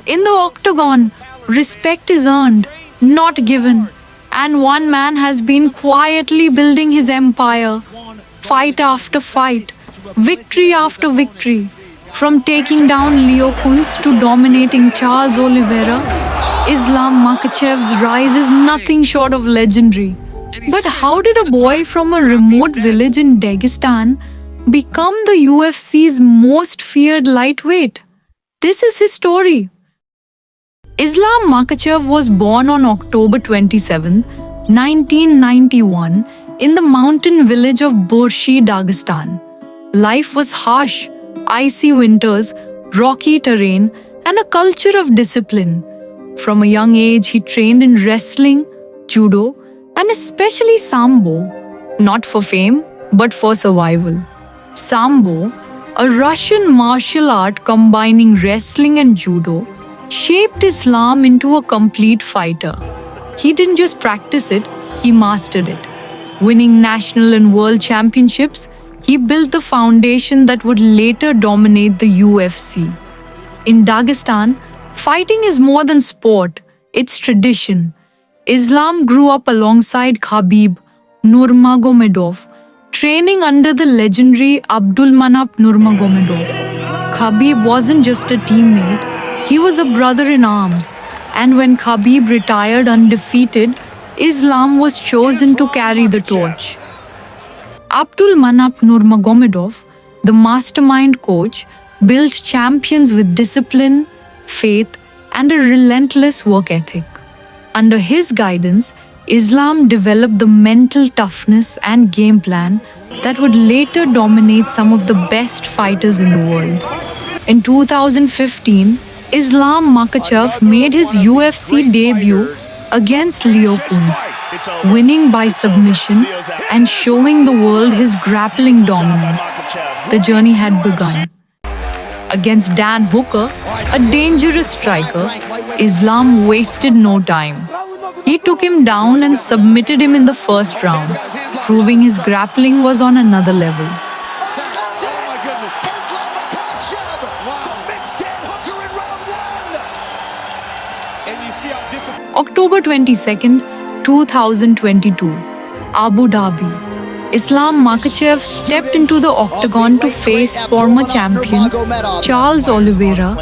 In the octagon, respect is earned, not given. And one man has been quietly building his empire, fight after fight, victory after victory. From taking down Leo Kuntz to dominating Charles Oliveira, Islam Makhachev's rise is nothing short of legendary. But how did a boy from a remote village in Dagestan become the UFC's most feared lightweight? This is his story. Islam Makhachev was born on October 27, 1991, in the mountain village of Borshi, Dagestan. Life was harsh, icy winters, rocky terrain, and a culture of discipline. From a young age, he trained in wrestling, judo, and especially Sambo, not for fame, but for survival. Sambo, a Russian martial art combining wrestling and judo, shaped Islam into a complete fighter. He didn't just practice it, he mastered it. Winning national and world championships, he built the foundation that would later dominate the UFC. In Dagestan, fighting is more than sport, it's tradition. Islam grew up alongside Khabib Nurmagomedov, training under the legendary Abdulmanap Nurmagomedov. Khabib wasn't just a teammate, he was a brother in arms. And when Khabib retired undefeated, Islam was chosen to carry the torch. Abdulmanap Nurmagomedov, the mastermind coach, built champions with discipline, faith, and a relentless work ethic. Under his guidance, Islam developed the mental toughness and game plan that would later dominate some of the best fighters in the world. In 2015, Islam Makhachev made his UFC debut against Leo Kuntz, winning by submission and showing the world his grappling dominance. The journey had begun. Against Dan Hooker, a dangerous striker, Islam wasted no time. He took him down and submitted him in the first round, proving his grappling was on another level. October 22nd, 2022, Abu Dhabi. Islam Makhachev stepped into the octagon to face former champion Charles Oliveira.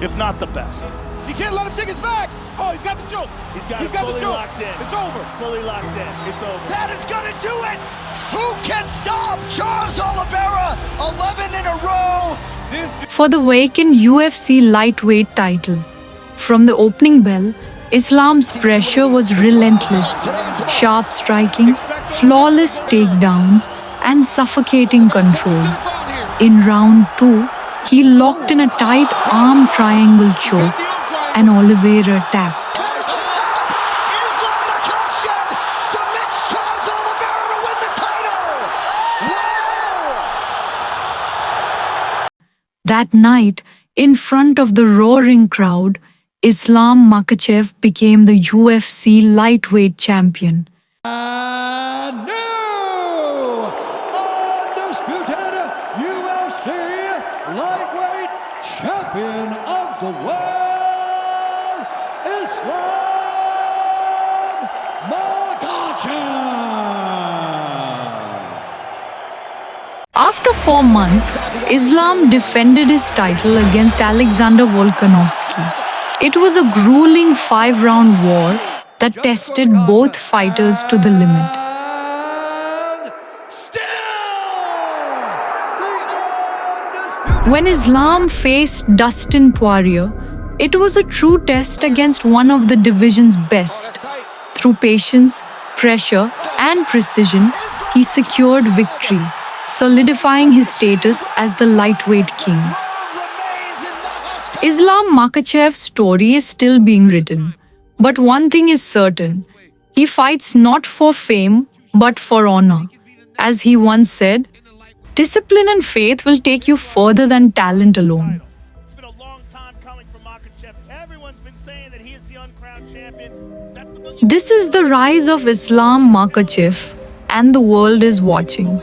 If not the best. You can't let him take his back. Oh, he's got the choke. He's got the choke. Locked in. It's over. Fully locked in. It's over. That is going to do it. Who can stop Charles Oliveira? 11 in a row. For the vacant UFC lightweight title. From the opening bell, Islam's pressure was relentless. Sharp striking, flawless takedowns, and suffocating control. In round 2, he locked in a tight arm triangle choke, and Oliveira tapped. Islam Makhachev submits Charles Oliveira to win the title. Wow! That night, in front of the roaring crowd, Islam Makhachev became the UFC lightweight champion. And new undisputed UFC lightweight champion of the world, Islam Makhachev. After 4 months, Islam defended his title against Alexander Volkanovski. It was a grueling 5-round war that tested both fighters to the limit. When Islam faced Dustin Poirier, it was a true test against one of the division's best. Through patience, pressure, and precision, he secured victory, solidifying his status as the lightweight king. Islam Makhachev's story is still being written. But one thing is certain, he fights not for fame, but for honor. As he once said, discipline and faith will take you further than talent alone. It's been a long time coming for Makhachev. Everyone's been saying that he is the uncrowned champion. That's the This is the rise of Islam Makhachev, and the world is watching.